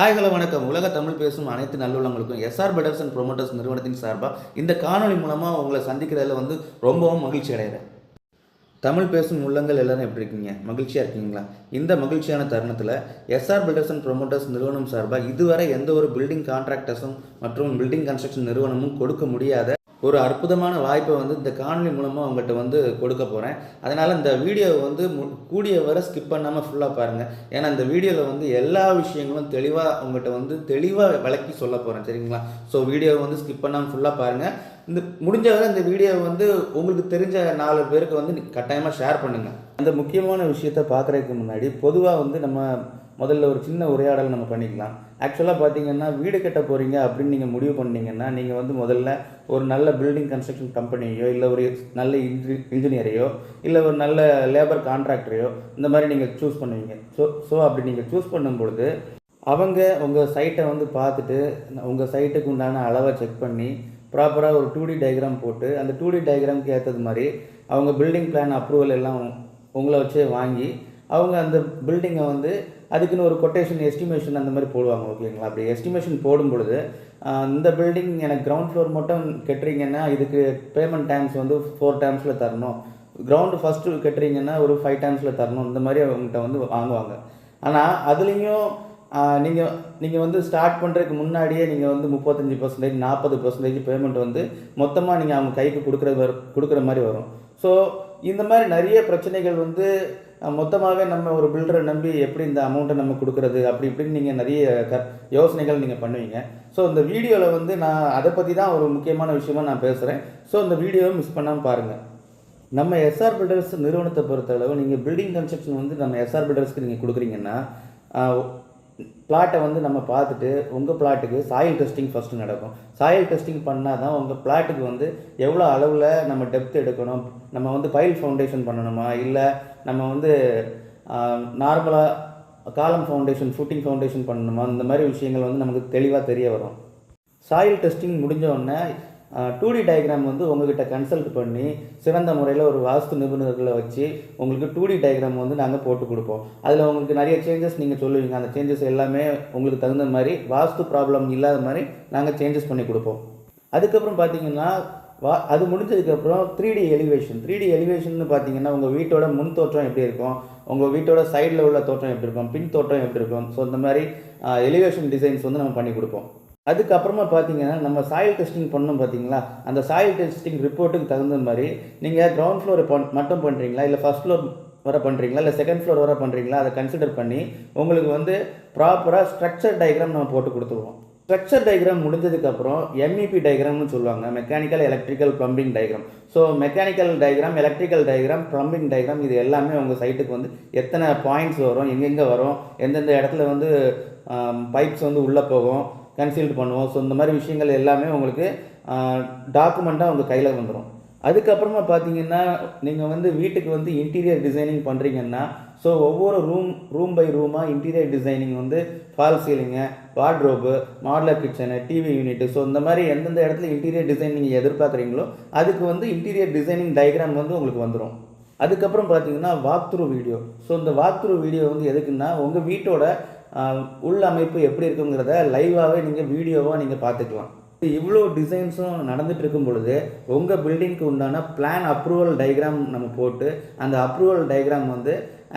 Hi hello வணக்கம். உலக தமிழ் பேசும் அனைத்து நல்லுள்ளங்களுக்கும் எஸ்ஆர் பெடர்ஸ் அண்ட் ப்ரொமோட்டர்ஸ் நிறுவனத்தின் சார்பாக இந்த காணொலி மூலமாக உங்களை சந்திக்கிறதுல ரொம்பவும் மகிழ்ச்சி அடைகிறேன். தமிழ் பேசும் உள்ளங்கள் எல்லாரும் எப்படி இருக்கீங்க? மகிழ்ச்சியாக இருக்கீங்களா? இந்த மகிழ்ச்சியான தருணத்தில் எஸ்ஆர் பில்டர்ஸ் அண்ட் ப்ரொமோட்டர்ஸ் நிறுவனம் சார்பாக இதுவரை எந்த ஒரு பில்டிங் கான்ட்ராக்டர்ஸும் மற்றும் பில்டிங் கன்ஸ்ட்ரக்ஷன் நிறுவனமும் கொடுக்க முடியாத ஒரு அற்புதமான வாய்ப்பை இந்த காணொலி மூலமாக உங்கள்கிட்ட கொடுக்க போகிறேன். அதனால் இந்த வீடியோவை கூடிய வரை ஸ்கிப் பண்ணாமல் ஃபுல்லாக பாருங்கள். ஏன்னா இந்த வீடியோவில் எல்லா விஷயங்களும் தெளிவாக உங்கள்கிட்ட தெளிவாக விளக்கி சொல்ல போகிறேன். சரிங்களா? ஸோ வீடியோவை ஸ்கிப் பண்ணாமல் ஃபுல்லாக பாருங்கள். முடிஞ்ச வரை இந்த வீடியோவை உங்களுக்கு தெரிஞ்ச 4 பேருக்கு கட்டாயமாக ஷேர் பண்ணுங்கள். அந்த முக்கியமான விஷயத்தை பார்க்குறதுக்கு முன்னாடி பொதுவாக நம்ம முதல்ல ஒரு சின்ன உரையாடல் நம்ம பண்ணிக்கலாம். ஆக்சுவலாக பார்த்தீங்கன்னா வீடு கட்ட போகிறீங்க அப்படின்னு நீங்கள் முடிவு பண்ணிங்கன்னா நீங்கள் முதல்ல ஒரு நல்ல பில்டிங் கன்ஸ்ட்ரக்ஷன் கம்பெனியோ இல்லை ஒரு நல்ல இன்ஜினியரையோ இல்லை ஒரு நல்ல லேபர் கான்ட்ராக்டரையோ இந்த மாதிரி நீங்கள் சூஸ் பண்ணுவீங்க. ஸோ அப்படி நீங்கள் சூஸ் பண்ணும்பொழுது அவங்க உங்கள் சைட்டை பார்த்துட்டு உங்கள் சைட்டுக்கு உண்டான அளவை செக் பண்ணி ப்ராப்பராக ஒரு 2D டயக்ராம் போட்டு அந்த 2D டயக்ராமுக்கு ஏற்றது மாதிரி அவங்க பில்டிங் பிளான் அப்ரூவல் எல்லாம் உங்களை வச்சே வாங்கி அவங்க அந்த பில்டிங்கை அதுக்குன்னு ஒரு கொட்டேஷன் எஸ்டிமேஷன் அந்த மாதிரி போடுவாங்க. ஓகேங்களா? அப்படி எஸ்டிமேஷன் போடும் பொழுது இந்த பில்டிங் எனக்கு கிரவுண்ட் ஃப்ளோர் மட்டும் கட்டுறீங்கன்னா இதுக்கு பேமெண்ட் டைம்ஸ் 4 டைம்ஸில் தரணும், கிரவுண்டு ஃபஸ்ட்டு கட்டுறீங்கன்னா ஒரு 5 டைம்ஸில் தரணும், இந்த மாதிரி அவங்ககிட்ட வாங்குவாங்க. ஆனால் அதுலேயும் நீங்கள் ஸ்டார்ட் பண்ணுறதுக்கு முன்னாடியே நீங்கள் 35%, 40% பேமெண்ட் மொத்தமாக நீங்கள் அவங்க கைக்கு கொடுக்குற மாதிரி வரும். ஸோ இந்த மாதிரி நிறைய பிரச்சனைகள் மொத்தமாகவே நம்ம ஒரு பில்டரை நம்பி எப்படி இந்த அமௌண்ட்டை நம்ம கொடுக்குறது அப்படி இப்படின்னு நீங்கள் நிறைய யோசனைகள் நீங்கள் பண்ணுவீங்க. ஸோ இந்த வீடியோவில் நான் அதை பற்றி தான் ஒரு முக்கியமான விஷயமாக நான் பேசுகிறேன். ஸோ இந்த வீடியோவை மிஸ் பண்ணாமல் பாருங்கள். நம்ம எஸ்ஆர் பில்டர்ஸ் நிறுவனத்தை பொறுத்தளவு நீங்கள் பில்டிங் கன்ஸ்ட்ரக்ஷன் நம்ம எஸ்ஆர் பில்டர்ஸ்க்கு நீங்கள் கொடுக்குறீங்கன்னா பிளாட்டை நம்ம பார்த்துட்டு உங்கள் பிளாட்டுக்கு சாயில் டெஸ்டிங் ஃபஸ்ட்டு நடக்கும். சாயில் டெஸ்டிங் பண்ணால் தான் உங்கள் பிளாட்டுக்கு எவ்வளோ அளவில் நம்ம டெப்த் எடுக்கணும், நம்ம பைல் ஃபவுண்டேஷன் பண்ணணுமா இல்லை நம்ம நார்மலாக காலம் ஃபவுண்டேஷன் ஃபுட்டிங் ஃபவுண்டேஷன் பண்ணணுமா, இந்த மாதிரி விஷயங்கள் நமக்கு தெளிவாக தெரிய வரும். சாயில் டெஸ்டிங் முடிஞ்ச உடனே 2D டயக்ராம் உங்கள்கிட்ட கன்சல்ட் பண்ணி சிறந்த முறையில் ஒரு வாஸ்து நிபுணர்களை வச்சு உங்களுக்கு 2D டயக்ராம் நாங்கள் போட்டு கொடுப்போம். அதில் உங்களுக்கு நிறைய சேஞ்சஸ் நீங்கள் சொல்லுவீங்க. அந்த சேஞ்சஸ் எல்லாமே உங்களுக்கு தகுந்த மாதிரி வாஸ்து ப்ராப்ளம் இல்லாத மாதிரி நாங்கள் சேஞ்சஸ் பண்ணி கொடுப்போம். அதுக்கப்புறம் பார்த்தீங்கன்னா அது முடிஞ்சதுக்கப்புறம் 3D எலிவேஷன் பார்த்தீங்கன்னா உங்கள் வீட்டோட முன் தோற்றம் எப்படி இருக்கும், உங்கள் வீட்டோட சைடில் உள்ள தோற்றம் எப்படி இருக்கும், பின் தோற்றம் எப்படி இருக்கும். ஸோ இந்த மாதிரி எலிவேஷன் டிசைன்ஸ் நம்ம பண்ணி கொடுப்போம். அதுக்கப்புறமா பார்த்தீங்கன்னா நம்ம சாயில் டெஸ்டிங் பண்ணோம் பார்த்தீங்களா, அந்த சாயில் டெஸ்டிங் ரிப்போர்ட்டுக்கு தகுந்த மாதிரி நீங்கள் கிரவுண்ட் ஃப்ளோர் மட்டும் பண்ணுறீங்களா இல்லை ஃபஸ்ட் ஃப்ளோர் வர பண்ணுறீங்களா இல்லை செகண்ட் ஃப்ளோர் வர பண்ணுறீங்களா, அதை கன்சிடர் பண்ணி உங்களுக்கு ப்ராப்பராக ஸ்ட்ரக்சர் டயக்ராம் நம்ம போட்டு கொடுத்துருவோம். ஸ்ட்ரக்சர் டயக்ராம் முடிஞ்சதுக்கப்புறம் MEP டயக்ராம்னு சொல்லுவாங்க, mechanical electrical plumbing diagram. So mechanical diagram, electrical diagram, plumbing diagram இது எல்லாமே உங்கள் சைட்டுக்கு எத்தனை பாயிண்ட்ஸ் வரும், எங்கெங்கே வரும், எந்தெந்த இடத்துல பைப்ஸ் உள்ளே போகும், கன்சீல்டு பண்ணுவோம். ஸோ இந்த மாதிரி விஷயங்கள் எல்லாமே உங்களுக்கு டாக்குமெண்ட்டாக உங்கள் கையில் வந்துடும். அதுக்கப்புறமா பார்த்தீங்கன்னா நீங்கள் வீட்டுக்கு இன்டீரியர் டிசைனிங் பண்ணுறீங்கன்னா ஸோ ஒவ்வொரு ரூம் பை ரூமாக interior designing false ceiling, wardrobe, modular kitchen, TV unit, so இந்த மாதிரி எந்தெந்த இடத்துல இன்டீரியர் டிசைன் நீங்கள் எதிர்பார்க்குறீங்களோ அதுக்கு இன்டீரியர் டிசைனிங் டயக்ராம் உங்களுக்கு வந்துடும். அதுக்கப்புறம் பார்த்தீங்கன்னா வாக் த்ரூ வீடியோ. ஸோ இந்த வாக் த்ரூ வீடியோ எதுக்குன்னா உங்கள் வீட்டோட உள் அமைப்பு எப்படி இருக்குங்கிறத லைவாகவே நீங்கள் வீடியோவாக நீங்கள் பார்த்துக்கலாம். இவ்வளோ டிசைன்ஸும் நடந்துகிட்டு இருக்கும் பொழுது உங்கள் பில்டிங்க்கு உண்டான பிளான் அப்ரூவல் டயக்ராம் நம்ம போட்டு அந்த approval diagram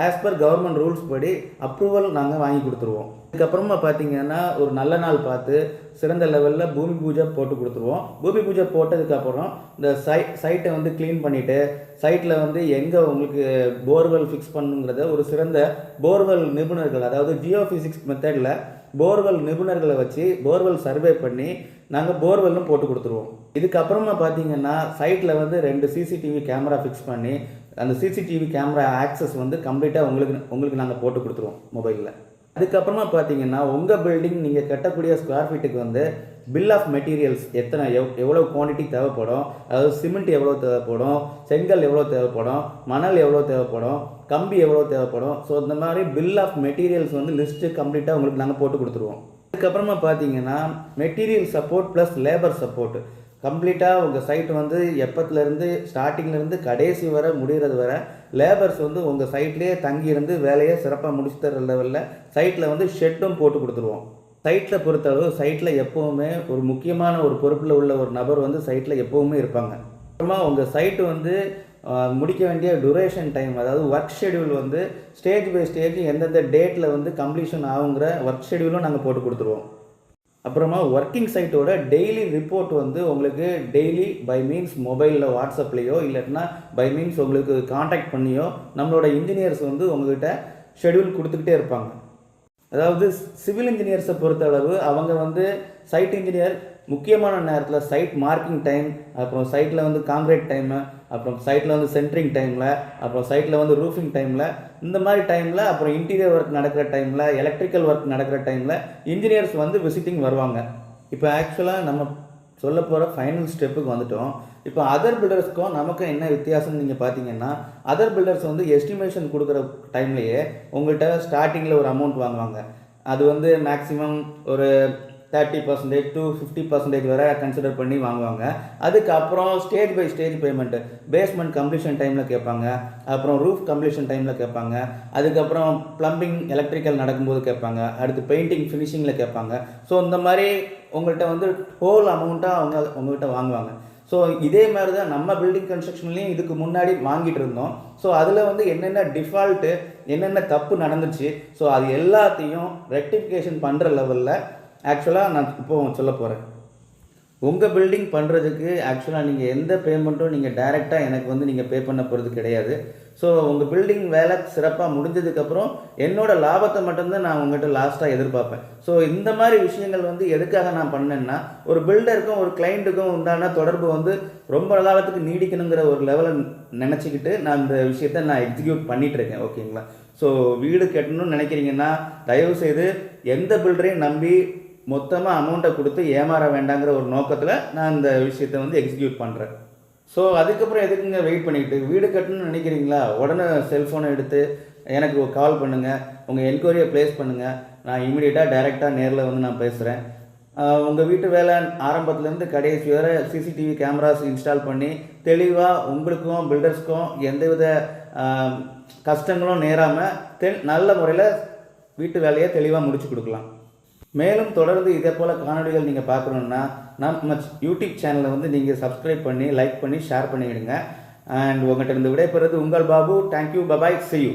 as per government rules படி அப்ரூவல் நாங்கள் வாங்கி கொடுத்துருவோம். அதுக்கப்புறமா பார்த்தீங்கன்னா ஒரு நல்ல நாள் பார்த்து சிறந்த லெவலில் பூமி பூஜை போட்டு கொடுத்துருவோம். பூமி பூஜை போட்டதுக்கப்புறம் இந்த சைட்டை க்ளீன் பண்ணிவிட்டு சைட்டில் எங்கே உங்களுக்கு போர்வெல் ஃபிக்ஸ் பண்ணுங்கிறத ஒரு சிறந்த போர்வெல் நிபுணர்கள், அதாவது ஜியோஃபிசிக்ஸ் மெத்தடில் போர்வெல் நிபுணர்களை வச்சு போர்வெல் சர்வே பண்ணி நாங்கள் போர்வெல்லும் போட்டு கொடுத்துருவோம். இதுக்கப்புறமா பார்த்தீங்கன்னா சைட்டில் 2 CCTV கேமரா ஃபிக்ஸ் பண்ணி அந்த CCTV கேமரா ஆக்சஸ் கம்ப்ளீட்டாக உங்களுக்கு நாங்கள் போட்டு கொடுத்துருவோம் மொபைலில். அதுக்கப்புறமா பார்த்தீங்கன்னா உங்கள் பில்டிங் நீங்கள் கட்டக்கூடிய ஸ்கொயர் ஃபீட்டுக்கு பில் ஆஃப் மெட்டீரியல்ஸ் எவ்வளோ குவான்டிட்டி தேவைப்படும், அதாவது சிமெண்ட் எவ்வளோ தேவைப்படும், செங்கல் எவ்வளோ தேவைப்படும், மணல் எவ்வளோ தேவைப்படும், கம்பி எவ்வளோ தேவைப்படும். ஸோ இந்த மாதிரி பில் ஆஃப் மெட்டீரியல்ஸ் லிஸ்ட்டு கம்ப்ளீட்டாக உங்களுக்கு நாங்கள் போட்டு கொடுத்துருவோம். அதுக்கப்புறமா பார்த்தீங்கன்னா material support plus labour support கம்ப்ளீட்டாக உங்கள் சைட்டு எப்பத்துலேருந்து ஸ்டார்டிங்லேருந்து கடைசி வரை முடிகிறது வரை லேபர்ஸ் உங்கள் சைட்லேயே தங்கியிருந்து வேலையை சிறப்பாக முடிச்சு தர லெவலில் சைட்டில் ஷெட்டும் போட்டு கொடுத்துருவோம். சைட்டில் பொறுத்தளவு சைட்டில் எப்போவுமே ஒரு முக்கியமான ஒரு பொறுப்பில் உள்ள ஒரு நபர் வந்து சைட்டில் எப்போவுமே இருப்பாங்க. அப்புறமா உங்கள் சைட்டு வந்து முடிக்க வேண்டிய டூரேஷன் டைம், அதாவது ஒர்க் ஷெடியூல் வந்து ஸ்டேஜ் பை ஸ்டேஜ் எந்தெந்த டேட்டில் வந்து கம்ப்ளீஷன் ஆகுங்கிற ஒர்க் ஷெடியூலும் நாங்கள் போட்டு கொடுத்துருவோம். அப்புறமா ஒர்க்கிங் சைட்டோட டெய்லி ரிப்போர்ட் வந்து உங்களுக்கு டெய்லி பை மீன்ஸ் மொபைலில் வாட்ஸ்அப்லேயோ இல்லைன்னா பை மீன்ஸ் உங்களுக்கு காண்டாக்ட் பண்ணியோ நம்மளோட இன்ஜினியர்ஸ் வந்து உங்கள்கிட்ட ஷெடியூல் கொடுத்துக்கிட்டே இருப்பாங்க. அதாவது சிவில் இன்ஜினியர்ஸை பொறுத்தளவு அவங்க வந்து சைட் இன்ஜினியர் முக்கியமான நேரத்தில் சைட் மார்க்கிங் டைம், அப்புறம் சைட்டில் வந்து காங்கிரீட் டைமு, அப்புறம் சைட்டில் வந்து சென்ட்ரிங் டைமில், அப்புறம் சைட்டில் வந்து ரூஃபிங் டைமில், இந்த மாதிரி டைமில், அப்புறம் இன்டீரியர் ஒர்க் நடக்கிற டைமில், எலக்ட்ரிக்கல் ஒர்க் நடக்கிற டைமில் இன்ஜினியர்ஸ் வந்து விசிட்டிங் வருவாங்க. இப்போ ஆக்சுவலாக நம்ம சொல்ல போகிற ஃபைனல் ஸ்டெப்புக்கு வந்துட்டோம். இப்போ அதர் பில்டர்ஸ்க்கும் நமக்கு என்ன வித்தியாசம்னு நீங்கள் பார்த்தீங்கன்னா, அதர் பில்டர்ஸ் வந்து எஸ்டிமேஷன் கொடுக்குற டைம்லேயே உங்கள்கிட்ட ஸ்டார்டிங்கில் ஒரு அமௌண்ட் வாங்குவாங்க. அது வந்து மேக்ஸிமம் ஒரு 30% to 50% வரை கன்சிடர் பண்ணி வாங்குவாங்க. அதுக்கப்புறம் stage by stage payment, basement completion டைமில் கேட்பாங்க, அப்புறம் ரூஃப் கம்ப்ளீஷன் டைமில் கேட்பாங்க, அதுக்கப்புறம் ப்ளம்பிங் எலக்ட்ரிக்கல் நடக்கும்போது கேட்பாங்க, அடுத்து பெயிண்டிங் ஃபினிஷிங்கில் கேட்பாங்க. ஸோ இந்த மாதிரி உங்கள்கிட்ட வந்து ஹோல் அமௌண்ட்டாக உங்கள்கிட்ட வாங்குவாங்க. ஸோ இதே மாதிரி தான் நம்ம பில்டிங் கன்ஸ்ட்ரக்ஷன்லேயும் இதுக்கு முன்னாடி வாங்கிட்டு இருந்தோம். ஸோ அதில் வந்து என்னென்ன டிஃபால்ட்டு, என்னென்ன தப்பு நடந்துச்சு, ஸோ அது எல்லாத்தையும் ரெக்டிஃபிகேஷன் பண்ணுற லெவலில் ஆக்சுவலாக நான் இப்போ சொல்ல போகிறேன். உங்கள் பில்டிங் பண்ணுறதுக்கு ஆக்சுவலாக நீங்கள் எந்த பேமெண்ட்டும் நீங்கள் டைரெக்டாக எனக்கு வந்து நீங்கள் பே பண்ண போகிறது கிடையாது. ஸோ உங்கள் பில்டிங் வேலை சிறப்பாக முடிஞ்சதுக்கப்புறம் என்னோடய லாபத்தை மட்டும்தான் நான் உங்கள்கிட்ட லாஸ்ட்டாக எதிர்பார்ப்பேன். ஸோ இந்த மாதிரி விஷயங்கள் வந்து எதுக்காக நான் பண்ணேன்னா, ஒரு பில்டருக்கும் ஒரு கிளைண்ட்டுக்கும் உண்டான தொடர்பு வந்து ரொம்ப காலத்துக்கு நீடிக்கணுங்கிற ஒரு லெவலை நினச்சிக்கிட்டு நான் இந்த விஷயத்தை நான் எக்ஸிக்யூட் பண்ணிகிட்ருக்கேன். ஓகேங்களா? ஸோ வீடு கட்டணும்னு நினைக்கிறீங்கன்னா தயவுசெய்து எந்த பில்டரையும் நம்பி மொத்தமாக அமௌண்ட்டை கொடுத்து ஏமாற வேண்டாங்கிற ஒரு நோக்கத்தில் நான் இந்த விஷயத்தை வந்து எக்ஸிக்யூட் பண்ணுறேன். ஸோ அதுக்கப்புறம் எதுக்குங்க வெயிட் பண்ணிக்கிட்டு, வீடு கட்டணும்னு நினைக்கிறீங்களா, உடனே செல்ஃபோனை எடுத்து எனக்கு கால் பண்ணுங்கள், உங்கள் என்கொயரியை ப்ளேஸ் பண்ணுங்கள். நான் இமீடியட்டாக டைரெக்டாக நேரில் வந்து நான் பேசுகிறேன். உங்கள் வீட்டு வேலை ஆரம்பத்துலேருந்து கடைசி வரை சிசிடிவி கேமராஸ் இன்ஸ்டால் பண்ணி தெளிவாக உங்களுக்கும் பில்டர்ஸ்க்கும் எந்தவித கஷ்டங்களும் நேராமல் நல்ல முறையில் வீட்டு வேலையை தெளிவாக முடிச்சு கொடுக்கலாம். மேலும் தொடர்ந்து இதே போல் காணொலிகள் நீங்கள் பார்க்கணுன்னா நம்ம யூடியூப் சேனலை வந்து நீங்கள் சப்ஸ்கிரைப் பண்ணி லைக் பண்ணி ஷேர் பண்ணிவிடுங்க. அண்ட் உங்கள்கிட்ட இருந்து விடைபெறுவது உங்கள் Babu. Thank you, bye bye, see you.